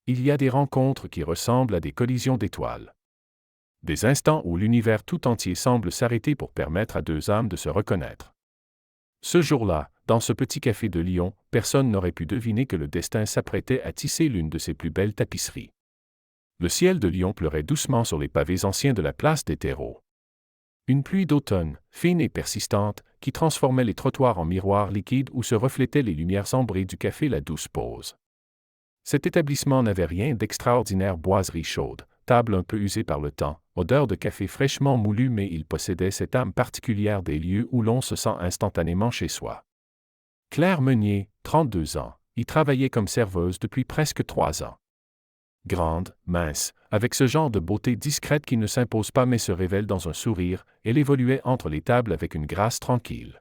Il y a des rencontres qui ressemblent à des collisions d'étoiles. Des instants où l'univers tout entier semble s'arrêter pour permettre à deux âmes de se reconnaître. Ce jour-là, dans ce petit café de Lyon, personne n'aurait pu deviner que le destin s'apprêtait à tisser l'une de ses plus belles tapisseries. Le ciel de Lyon pleurait doucement sur les pavés anciens de la place des terreaux. Une pluie d'automne, fine et persistante, qui transformait les trottoirs en miroirs liquides où se reflétaient les lumières ambrées du café La Douce Pause. Cet établissement n'avait rien d'extraordinaire: boiserie chaude, table un peu usée par le temps, odeur de café fraîchement moulu, mais il possédait cette âme particulière des lieux où l'on se sent instantanément chez soi. Claire Meunier, 32 ans, y travaillait comme serveuse depuis presque 3 ans. Grande, mince, avec ce genre de beauté discrète qui ne s'impose pas mais se révèle dans un sourire, elle évoluait entre les tables avec une grâce tranquille.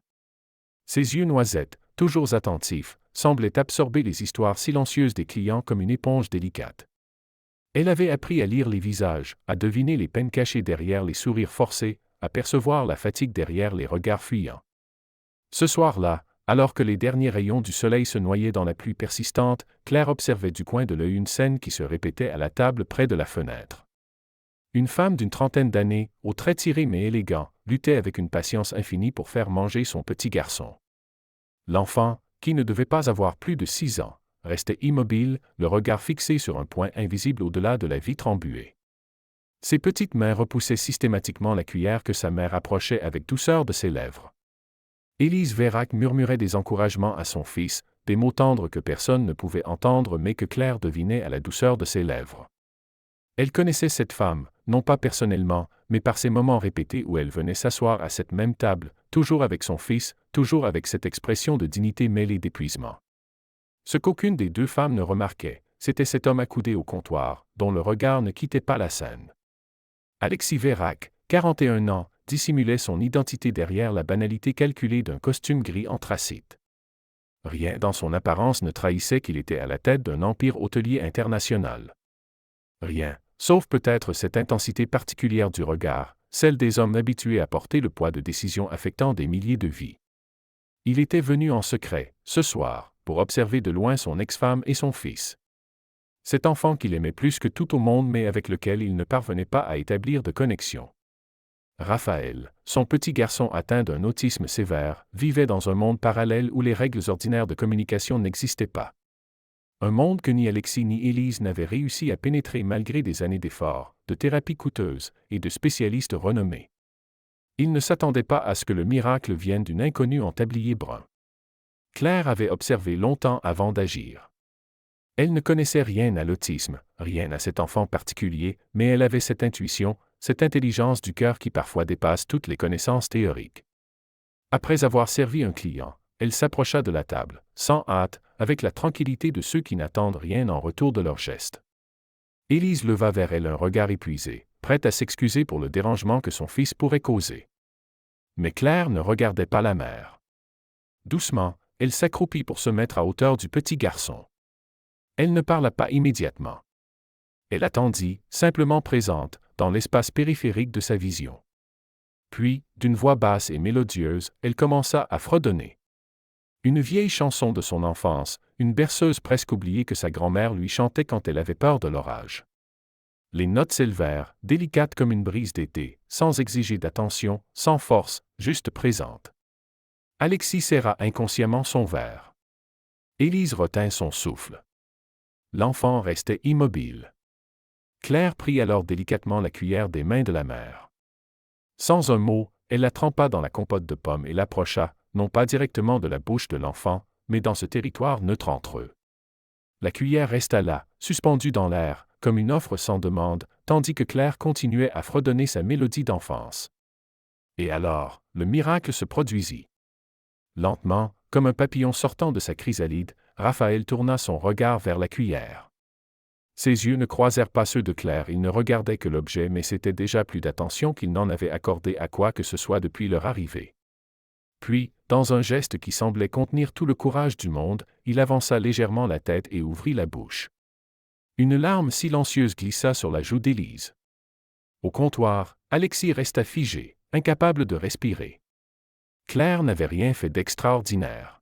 Ses yeux noisettes, toujours attentifs, semblaient absorber les histoires silencieuses des clients comme une éponge délicate. Elle avait appris à lire les visages, à deviner les peines cachées derrière les sourires forcés, à percevoir la fatigue derrière les regards fuyants. Ce soir-là, alors que les derniers rayons du soleil se noyaient dans la pluie persistante, Claire observait du coin de l'œil une scène qui se répétait à la table près de la fenêtre. Une femme d'une trentaine d'années, aux traits tirés mais élégants, luttait avec une patience infinie pour faire manger son petit garçon. L'enfant, qui ne devait pas avoir plus de 6 ans, restait immobile, le regard fixé sur un point invisible au-delà de la vitre embuée. Ses petites mains repoussaient systématiquement la cuillère que sa mère approchait avec douceur de ses lèvres. Élise Vérac murmurait des encouragements à son fils, des mots tendres que personne ne pouvait entendre mais que Claire devinait à la douceur de ses lèvres. Elle connaissait cette femme, non pas personnellement, mais par ces moments répétés où elle venait s'asseoir à cette même table, toujours avec son fils, toujours avec cette expression de dignité mêlée d'épuisement. Ce qu'aucune des deux femmes ne remarquait, c'était cet homme accoudé au comptoir, dont le regard ne quittait pas la scène. Alexis Vérac, 41 ans, dissimulait son identité derrière la banalité calculée d'un costume gris anthracite. Rien dans son apparence ne trahissait qu'il était à la tête d'un empire hôtelier international. Rien, sauf peut-être cette intensité particulière du regard, celle des hommes habitués à porter le poids de décisions affectant des milliers de vies. Il était venu en secret, ce soir, pour observer de loin son ex-femme et son fils. Cet enfant qu'il aimait plus que tout au monde mais avec lequel il ne parvenait pas à établir de connexion. Raphaël, son petit garçon atteint d'un autisme sévère, vivait dans un monde parallèle où les règles ordinaires de communication n'existaient pas. Un monde que ni Alexis ni Élise n'avaient réussi à pénétrer malgré des années d'efforts, de thérapies coûteuses et de spécialistes renommés. Ils ne s'attendaient pas à ce que le miracle vienne d'une inconnue en tablier brun. Claire avait observé longtemps avant d'agir. Elle ne connaissait rien à l'autisme, rien à cet enfant particulier, mais elle avait cette intuition, cette intelligence du cœur qui parfois dépasse toutes les connaissances théoriques. Après avoir servi un client, elle s'approcha de la table, sans hâte, avec la tranquillité de ceux qui n'attendent rien en retour de leur geste. Élise leva vers elle un regard épuisé, prête à s'excuser pour le dérangement que son fils pourrait causer. Mais Claire ne regardait pas la mère. Doucement, elle s'accroupit pour se mettre à hauteur du petit garçon. Elle ne parla pas immédiatement. Elle attendit, simplement présente, dans l'espace périphérique de sa vision. Puis, d'une voix basse et mélodieuse, elle commença à fredonner. Une vieille chanson de son enfance, une berceuse presque oubliée que sa grand-mère lui chantait quand elle avait peur de l'orage. Les notes s'élevèrent, délicates comme une brise d'été, sans exiger d'attention, sans force, juste présente. Alexis serra inconsciemment son verre. Élise retint son souffle. L'enfant restait immobile. Claire prit alors délicatement la cuillère des mains de la mère. Sans un mot, elle la trempa dans la compote de pommes et l'approcha, non pas directement de la bouche de l'enfant, mais dans ce territoire neutre entre eux. La cuillère resta là, suspendue dans l'air, comme une offre sans demande, tandis que Claire continuait à fredonner sa mélodie d'enfance. Et alors, le miracle se produisit. Lentement, comme un papillon sortant de sa chrysalide, Raphaël tourna son regard vers la cuillère. Ses yeux ne croisèrent pas ceux de Claire, il ne regardait que l'objet mais c'était déjà plus d'attention qu'il n'en avait accordé à quoi que ce soit depuis leur arrivée. Puis, dans un geste qui semblait contenir tout le courage du monde, il avança légèrement la tête et ouvrit la bouche. Une larme silencieuse glissa sur la joue d'Élise. Au comptoir, Alexis resta figé, incapable de respirer. Claire n'avait rien fait d'extraordinaire.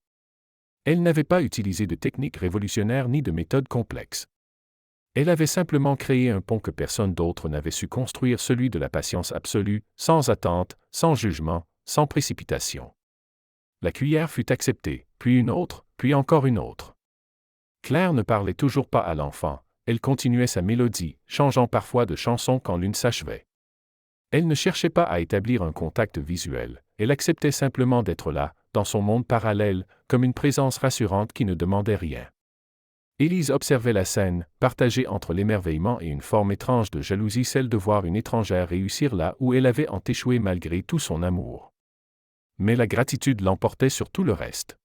Elle n'avait pas utilisé de techniques révolutionnaires ni de méthodes complexes. Elle avait simplement créé un pont que personne d'autre n'avait su construire, celui de la patience absolue, sans attente, sans jugement, sans précipitation. La cuillère fut acceptée, puis une autre, puis encore une autre. Claire ne parlait toujours pas à l'enfant, elle continuait sa mélodie, changeant parfois de chanson quand l'une s'achevait. Elle ne cherchait pas à établir un contact visuel, elle acceptait simplement d'être là, dans son monde parallèle, comme une présence rassurante qui ne demandait rien. Élise observait la scène, partagée entre l'émerveillement et une forme étrange de jalousie, celle de voir une étrangère réussir là où elle avait échoué malgré tout son amour. Mais la gratitude l'emportait sur tout le reste.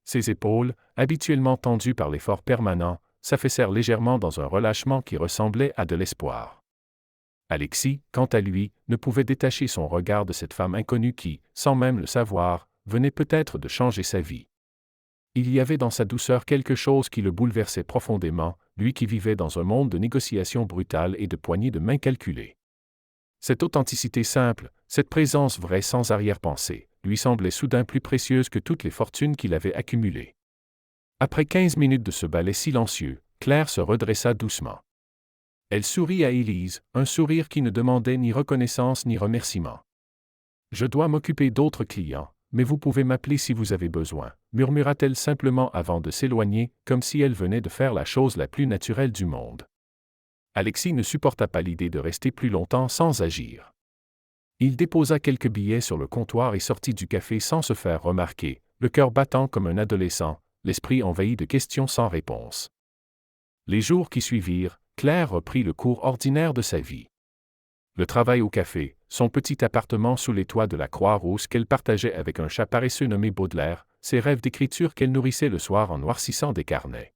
Ses épaules, habituellement tendues par l'effort permanent, s'affaissèrent légèrement dans un relâchement qui ressemblait à de l'espoir. Alexis, quant à lui, ne pouvait détacher son regard de cette femme inconnue qui, sans même le savoir, venait peut-être de changer sa vie. Il y avait dans sa douceur quelque chose qui le bouleversait profondément, lui qui vivait dans un monde de négociations brutales et de poignées de main calculées. Cette authenticité simple, cette présence vraie sans arrière-pensée, lui semblait soudain plus précieuse que toutes les fortunes qu'il avait accumulées. Après 15 minutes de ce ballet silencieux, Claire se redressa doucement. Elle sourit à Élise, un sourire qui ne demandait ni reconnaissance ni remerciement. « Je dois m'occuper d'autres clients, mais vous pouvez m'appeler si vous avez besoin, murmura-t-elle simplement avant de s'éloigner, comme si elle venait de faire la chose la plus naturelle du monde. Alexis ne supporta pas l'idée de rester plus longtemps sans agir. Il déposa quelques billets sur le comptoir et sortit du café sans se faire remarquer, le cœur battant comme un adolescent, l'esprit envahi de questions sans réponse. Les jours qui suivirent, Claire reprit le cours ordinaire de sa vie. Le travail au café, son petit appartement sous les toits de la Croix-Rousse qu'elle partageait avec un chat paresseux nommé Baudelaire, ses rêves d'écriture qu'elle nourrissait le soir en noircissant des carnets.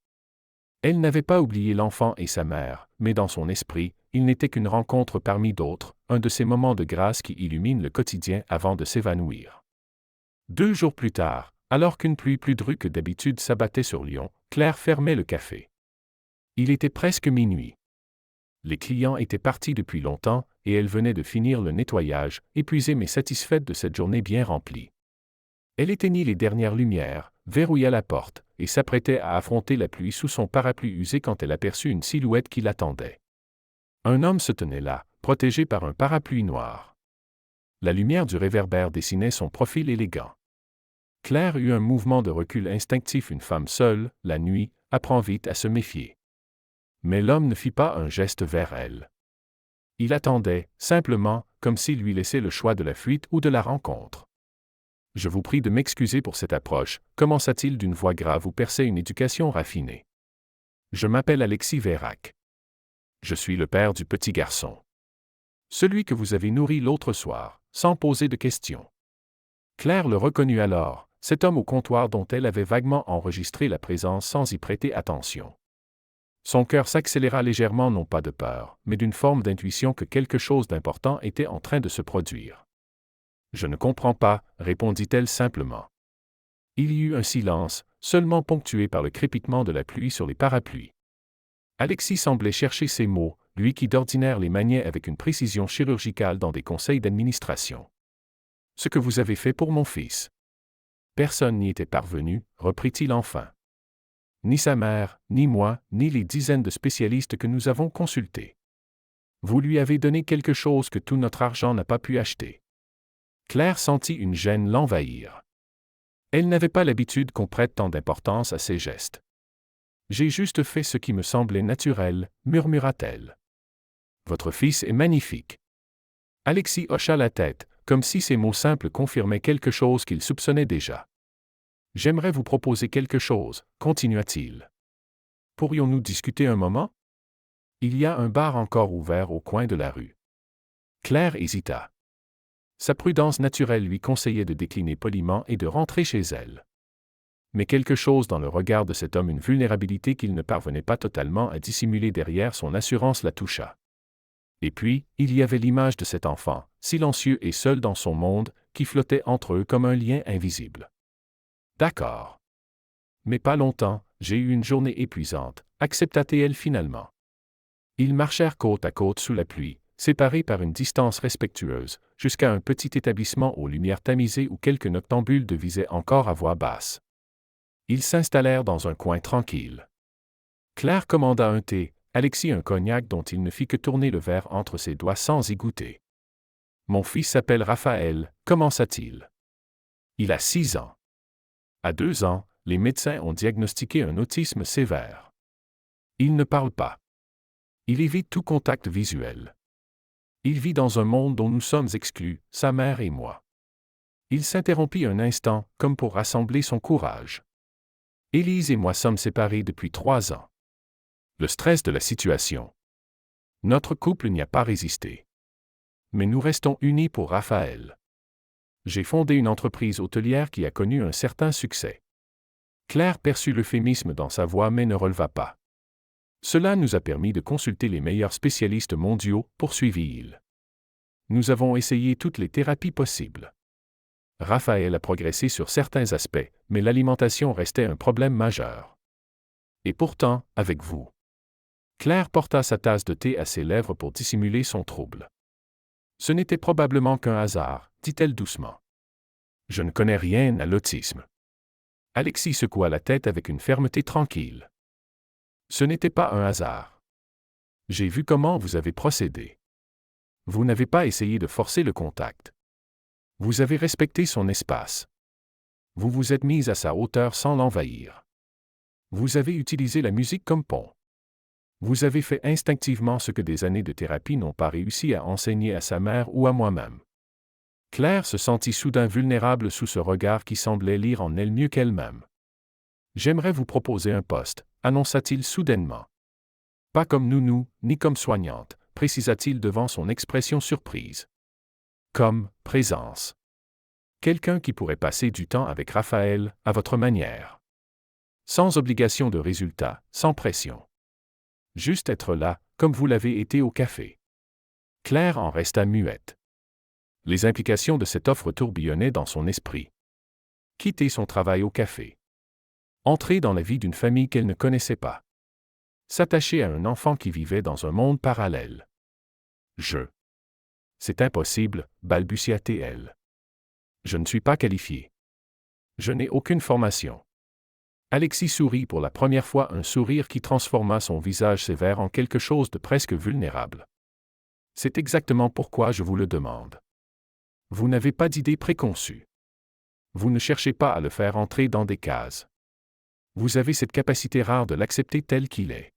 Elle n'avait pas oublié l'enfant et sa mère, mais dans son esprit, il n'était qu'une rencontre parmi d'autres, un de ces moments de grâce qui illuminent le quotidien avant de s'évanouir. 2 jours plus tard, alors qu'une pluie plus drue que d'habitude s'abattait sur Lyon, Claire fermait le café. Il était presque minuit. Les clients étaient partis depuis longtemps, et elle venait de finir le nettoyage, épuisée mais satisfaite de cette journée bien remplie. Elle éteignit les dernières lumières, verrouilla la porte, et s'apprêtait à affronter la pluie sous son parapluie usé quand elle aperçut une silhouette qui l'attendait. Un homme se tenait là, protégé par un parapluie noir. La lumière du réverbère dessinait son profil élégant. Claire eut un mouvement de recul instinctif. Une femme seule, la nuit, apprend vite à se méfier. Mais l'homme ne fit pas un geste vers elle. Il attendait, simplement, comme s'il lui laissait le choix de la fuite ou de la rencontre. « Je vous prie de m'excuser pour cette approche », commença-t-il d'une voix grave où perçait une éducation raffinée. « Je m'appelle Alexis Vérac. Je suis le père du petit garçon. Celui que vous avez nourri l'autre soir, sans poser de questions. » Claire le reconnut alors, cet homme au comptoir dont elle avait vaguement enregistré la présence sans y prêter attention. Son cœur s'accéléra légèrement, non pas de peur, mais d'une forme d'intuition que quelque chose d'important était en train de se produire. « Je ne comprends pas, » répondit-elle simplement. Il y eut un silence, seulement ponctué par le crépitement de la pluie sur les parapluies. Alexis semblait chercher ses mots, lui qui d'ordinaire les maniait avec une précision chirurgicale dans des conseils d'administration. « Ce que vous avez fait pour mon fils. » Personne n'y était parvenu, reprit-il enfin. Ni sa mère, ni moi, ni les dizaines de spécialistes que nous avons consultés. Vous lui avez donné quelque chose que tout notre argent n'a pas pu acheter. Claire sentit une gêne l'envahir. Elle n'avait pas l'habitude qu'on prête tant d'importance à ses gestes. « J'ai juste fait ce qui me semblait naturel, » murmura-t-elle. « Votre fils est magnifique. » Alexis hocha la tête, comme si ces mots simples confirmaient quelque chose qu'il soupçonnait déjà. « J'aimerais vous proposer quelque chose, » continua-t-il. « Pourrions-nous discuter un moment? Il y a un bar encore ouvert au coin de la rue. » Claire hésita. Sa prudence naturelle lui conseillait de décliner poliment et de rentrer chez elle. Mais quelque chose dans le regard de cet homme, une vulnérabilité qu'il ne parvenait pas totalement à dissimuler derrière son assurance, la toucha. Et puis, il y avait l'image de cet enfant, silencieux et seul dans son monde, qui flottait entre eux comme un lien invisible. « D'accord. Mais pas longtemps, j'ai eu une journée épuisante, » accepta-t-elle finalement. Ils marchèrent côte à côte sous la pluie, séparés par une distance respectueuse, jusqu'à un petit établissement aux lumières tamisées où quelques noctambules devisaient encore à voix basse. Ils s'installèrent dans un coin tranquille. Claire commanda un thé, Alexis un cognac dont il ne fit que tourner le verre entre ses doigts sans y goûter. Mon fils s'appelle Raphaël, commença-t-il. Il a 6 ans. À 2 ans, les médecins ont diagnostiqué un autisme sévère. Il ne parle pas. Il évite tout contact visuel. Il vit dans un monde dont nous sommes exclus, sa mère et moi. Il s'interrompit un instant, comme pour rassembler son courage. Élise et moi sommes séparés depuis 3 ans. Le stress de la situation. Notre couple n'y a pas résisté. Mais nous restons unis pour Raphaël. J'ai fondé une entreprise hôtelière qui a connu un certain succès. Claire perçut l'euphémisme dans sa voix mais ne releva pas. Cela nous a permis de consulter les meilleurs spécialistes mondiaux, poursuivit-il. Nous avons essayé toutes les thérapies possibles. Raphaël a progressé sur certains aspects, mais l'alimentation restait un problème majeur. Et pourtant, avec vous. Claire porta sa tasse de thé à ses lèvres pour dissimuler son trouble. Ce n'était probablement qu'un hasard, dit-elle doucement. Je ne connais rien à l'autisme. Alexis secoua la tête avec une fermeté tranquille. Ce n'était pas un hasard. J'ai vu comment vous avez procédé. Vous n'avez pas essayé de forcer le contact. Vous avez respecté son espace. Vous vous êtes mise à sa hauteur sans l'envahir. Vous avez utilisé la musique comme pont. Vous avez fait instinctivement ce que des années de thérapie n'ont pas réussi à enseigner à sa mère ou à moi-même. Claire se sentit soudain vulnérable sous ce regard qui semblait lire en elle mieux qu'elle-même. J'aimerais vous proposer un poste, annonça-t-il soudainement. Pas comme nounou, ni comme soignante, précisa-t-il devant son expression surprise. Comme présence. Quelqu'un qui pourrait passer du temps avec Raphaël, à votre manière. Sans obligation de résultat, sans pression. Juste être là, comme vous l'avez été au café. Claire en resta muette. Les implications de cette offre tourbillonnaient dans son esprit. Quitter son travail au café. Entrer dans la vie d'une famille qu'elle ne connaissait pas. S'attacher à un enfant qui vivait dans un monde parallèle. C'est impossible, balbutia-t-elle. Je ne suis pas qualifié. Je n'ai aucune formation. Alexis sourit pour la première fois un sourire qui transforma son visage sévère en quelque chose de presque vulnérable. C'est exactement pourquoi je vous le demande. Vous n'avez pas d'idée préconçue. Vous ne cherchez pas à le faire entrer dans des cases. Vous avez cette capacité rare de l'accepter tel qu'il est.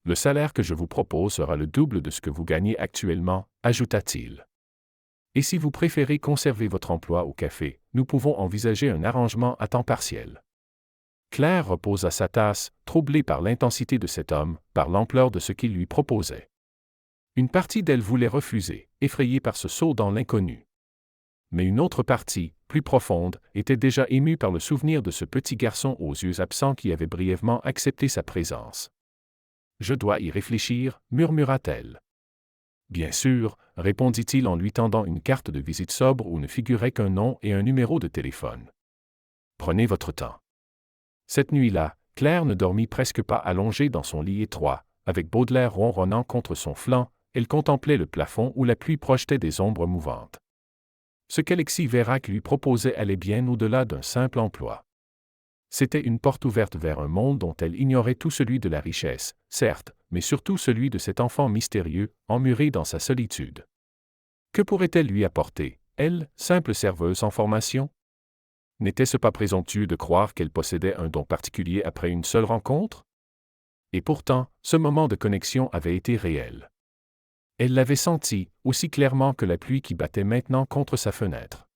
Le salaire que je vous propose sera le double de ce que vous gagnez actuellement, ajouta-t-il. Et si vous préférez conserver votre emploi au café, nous pouvons envisager un arrangement à temps partiel. Claire reposa sa tasse, troublée par l'intensité de cet homme, par l'ampleur de ce qu'il lui proposait. Une partie d'elle voulait refuser, effrayée par ce saut dans l'inconnu. Mais une autre partie, plus profonde, était déjà émue par le souvenir de ce petit garçon aux yeux absents qui avait brièvement accepté sa présence. « Je dois y réfléchir », murmura-t-elle. « Bien sûr », répondit-il en lui tendant une carte de visite sobre où ne figurait qu'un nom et un numéro de téléphone. « Prenez votre temps. » Cette nuit-là, Claire ne dormit presque pas allongée dans son lit étroit, avec Baudelaire ronronnant contre son flanc, elle contemplait le plafond où la pluie projetait des ombres mouvantes. Ce qu'Alexis Vérac lui proposait allait bien au-delà d'un simple emploi. C'était une porte ouverte vers un monde dont elle ignorait tout celui de la richesse, certes, mais surtout celui de cet enfant mystérieux, emmuré dans sa solitude. Que pourrait-elle lui apporter, elle, simple serveuse en formation? N'était-ce pas présomptueux de croire qu'elle possédait un don particulier après une seule rencontre? Et pourtant, ce moment de connexion avait été réel. Elle l'avait senti, aussi clairement que la pluie qui battait maintenant contre sa fenêtre.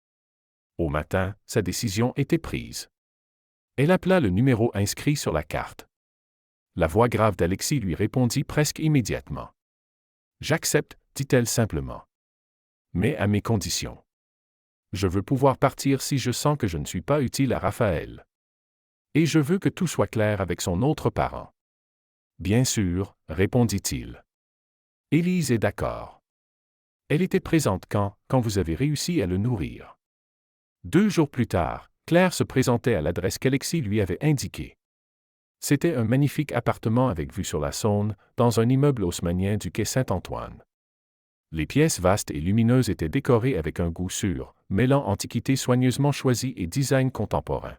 Au matin, sa décision était prise. Elle appela le numéro inscrit sur la carte. La voix grave d'Alexis lui répondit presque immédiatement. « J'accepte, dit-elle simplement. Mais à mes conditions. Je veux pouvoir partir si je sens que je ne suis pas utile à Raphaël. Et je veux que tout soit clair avec son autre parent. » « Bien sûr, répondit-il. Élise est d'accord. Elle était présente quand vous avez réussi à le nourrir. 2 jours plus tard, Claire se présentait à l'adresse qu'Alexis lui avait indiquée. C'était un magnifique appartement avec vue sur la Saône, dans un immeuble haussmannien du quai Saint-Antoine. Les pièces vastes et lumineuses étaient décorées avec un goût sûr, mêlant antiquité soigneusement choisie et design contemporain.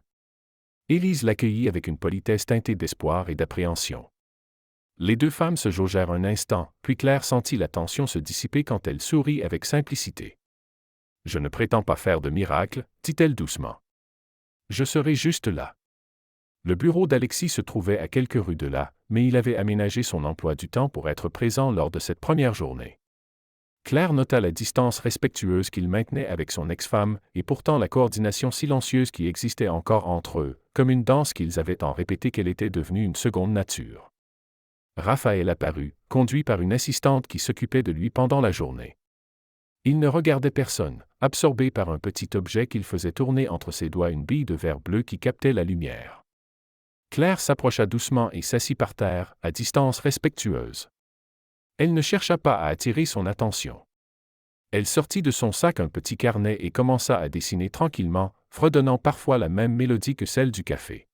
Élise l'accueillit avec une politesse teintée d'espoir et d'appréhension. Les deux femmes se jaugèrent un instant, puis Claire sentit la tension se dissiper quand elle sourit avec simplicité. « Je ne prétends pas faire de miracle, dit-elle doucement. Je serai juste là. » Le bureau d'Alexis se trouvait à quelques rues de là, mais il avait aménagé son emploi du temps pour être présent lors de cette première journée. Claire nota la distance respectueuse qu'il maintenait avec son ex-femme, et pourtant la coordination silencieuse qui existait encore entre eux, comme une danse qu'ils avaient tant répété qu'elle était devenue une seconde nature. Raphaël apparut, conduit par une assistante qui s'occupait de lui pendant la journée. Il ne regardait personne, absorbé par un petit objet qu'il faisait tourner entre ses doigts, une bille de verre bleu qui captait la lumière. Claire s'approcha doucement et s'assit par terre, à distance respectueuse. Elle ne chercha pas à attirer son attention. Elle sortit de son sac un petit carnet et commença à dessiner tranquillement, fredonnant parfois la même mélodie que celle du café.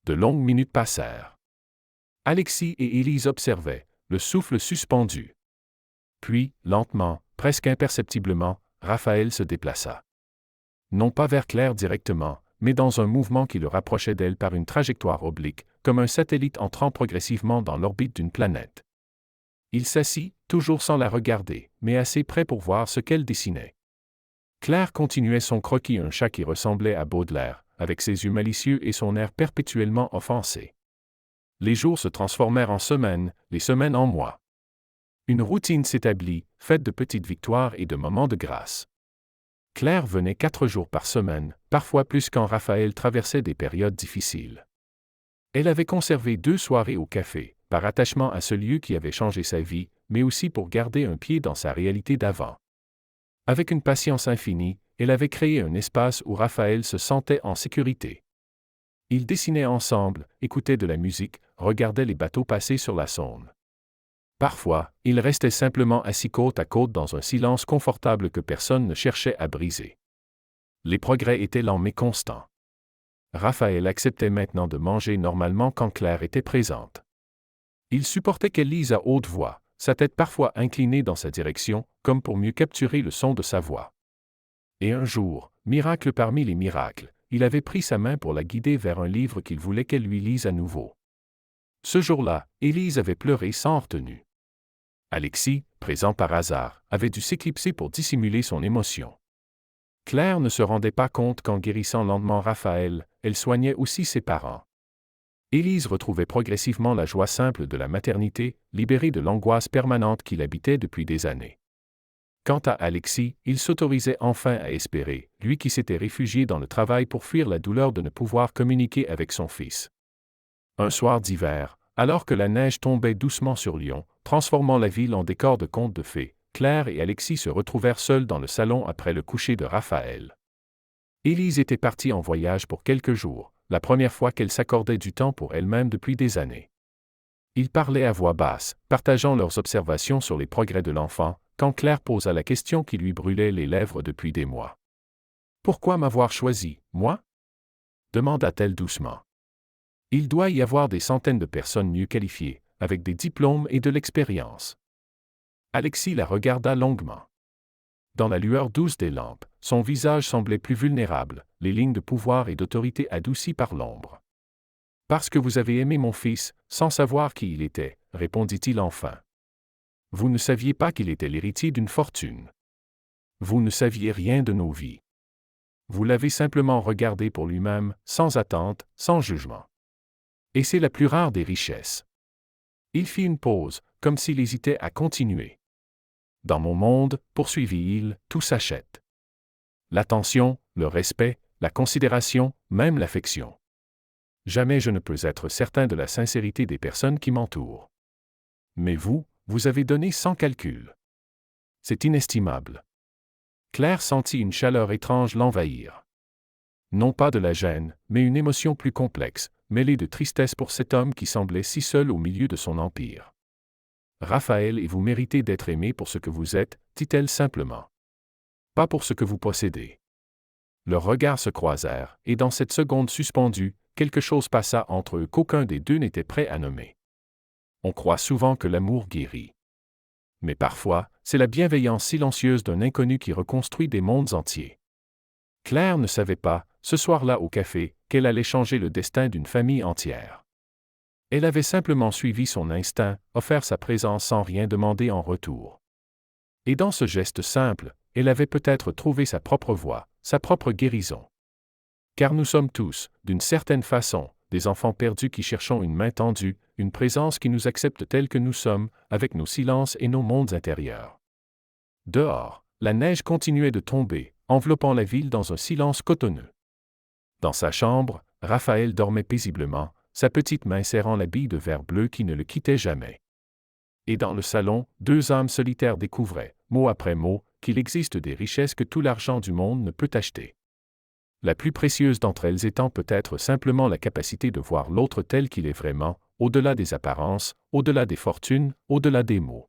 De longues minutes passèrent. Alexis et Élise observaient, le souffle suspendu. Puis, lentement, presque imperceptiblement, Raphaël se déplaça. Non pas vers Claire directement, mais dans un mouvement qui le rapprochait d'elle par une trajectoire oblique, comme un satellite entrant progressivement dans l'orbite d'une planète. Il s'assit, toujours sans la regarder, mais assez près pour voir ce qu'elle dessinait. Claire continuait son croquis, un chat qui ressemblait à Baudelaire, avec ses yeux malicieux et son air perpétuellement offensé. Les jours se transformèrent en semaines, les semaines en mois. Une routine s'établit, faite de petites victoires et de moments de grâce. Claire venait 4 jours par semaine, parfois plus quand Raphaël traversait des périodes difficiles. Elle avait conservé 2 soirées au café, par attachement à ce lieu qui avait changé sa vie, mais aussi pour garder un pied dans sa réalité d'avant. Avec une patience infinie, elle avait créé un espace où Raphaël se sentait en sécurité. Ils dessinaient ensemble, écoutaient de la musique, regardaient les bateaux passer sur la Saône. Parfois, ils restaient simplement assis côte à côte dans un silence confortable que personne ne cherchait à briser. Les progrès étaient lents mais constants. Raphaël acceptait maintenant de manger normalement quand Claire était présente. Il supportait qu'elle lise à haute voix, sa tête parfois inclinée dans sa direction, comme pour mieux capturer le son de sa voix. Et un jour, miracle parmi les miracles, il avait pris sa main pour la guider vers un livre qu'il voulait qu'elle lui lise à nouveau. Ce jour-là, Élise avait pleuré sans retenue. Alexis, présent par hasard, avait dû s'éclipser pour dissimuler son émotion. Claire ne se rendait pas compte qu'en guérissant lentement Raphaël, elle soignait aussi ses parents. Élise retrouvait progressivement la joie simple de la maternité, libérée de l'angoisse permanente qui l'habitait depuis des années. Quant à Alexis, il s'autorisait enfin à espérer, lui qui s'était réfugié dans le travail pour fuir la douleur de ne pouvoir communiquer avec son fils. Un soir d'hiver, alors que la neige tombait doucement sur Lyon, transformant la ville en décor de contes de fées, Claire et Alexis se retrouvèrent seuls dans le salon après le coucher de Raphaël. Élise était partie en voyage pour quelques jours, la première fois qu'elle s'accordait du temps pour elle-même depuis des années. Ils parlaient à voix basse, partageant leurs observations sur les progrès de l'enfant, quand Claire posa la question qui lui brûlait les lèvres depuis des mois. « Pourquoi m'avoir choisi, moi ?» demanda-t-elle doucement. « Il doit y avoir des centaines de personnes mieux qualifiées, avec des diplômes et de l'expérience. » Alexis la regarda longuement. Dans la lueur douce des lampes, son visage semblait plus vulnérable, les lignes de pouvoir et d'autorité adoucies par l'ombre. « Parce que vous avez aimé mon fils, sans savoir qui il était, » répondit-il enfin. « Vous ne saviez pas qu'il était l'héritier d'une fortune. Vous ne saviez rien de nos vies. Vous l'avez simplement regardé pour lui-même, sans attente, sans jugement. Et c'est la plus rare des richesses. » Il fit une pause, comme s'il hésitait à continuer. « Dans mon monde, poursuivit-il, tout s'achète. L'attention, le respect, la considération, même l'affection. Jamais je ne peux être certain de la sincérité des personnes qui m'entourent. Mais vous, vous avez donné sans calcul. C'est inestimable. » Claire sentit une chaleur étrange l'envahir. Non pas de la gêne, mais une émotion plus complexe, mêlée de tristesse pour cet homme qui semblait si seul au milieu de son empire. « Raphaël, et vous méritez d'être aimé pour ce que vous êtes, dit-elle simplement. Pas pour ce que vous possédez. » Leurs regards se croisèrent, et dans cette seconde suspendue, quelque chose passa entre eux qu'aucun des deux n'était prêt à nommer. On croit souvent que l'amour guérit. Mais parfois, c'est la bienveillance silencieuse d'un inconnu qui reconstruit des mondes entiers. Claire ne savait pas, ce soir-là au café, qu'elle allait changer le destin d'une famille entière. Elle avait simplement suivi son instinct, offert sa présence sans rien demander en retour. Et dans ce geste simple, elle avait peut-être trouvé sa propre voie, sa propre guérison. Car nous sommes tous, d'une certaine façon, des enfants perdus qui cherchons une main tendue, une présence qui nous accepte tels que nous sommes, avec nos silences et nos mondes intérieurs. Dehors, la neige continuait de tomber, enveloppant la ville dans un silence cotonneux. Dans sa chambre, Raphaël dormait paisiblement, sa petite main serrant la bille de verre bleu qui ne le quittait jamais. Et dans le salon, deux âmes solitaires découvraient, mot après mot, qu'il existe des richesses que tout l'argent du monde ne peut acheter. La plus précieuse d'entre elles étant peut-être simplement la capacité de voir l'autre tel qu'il est vraiment, au-delà des apparences, au-delà des fortunes, au-delà des mots.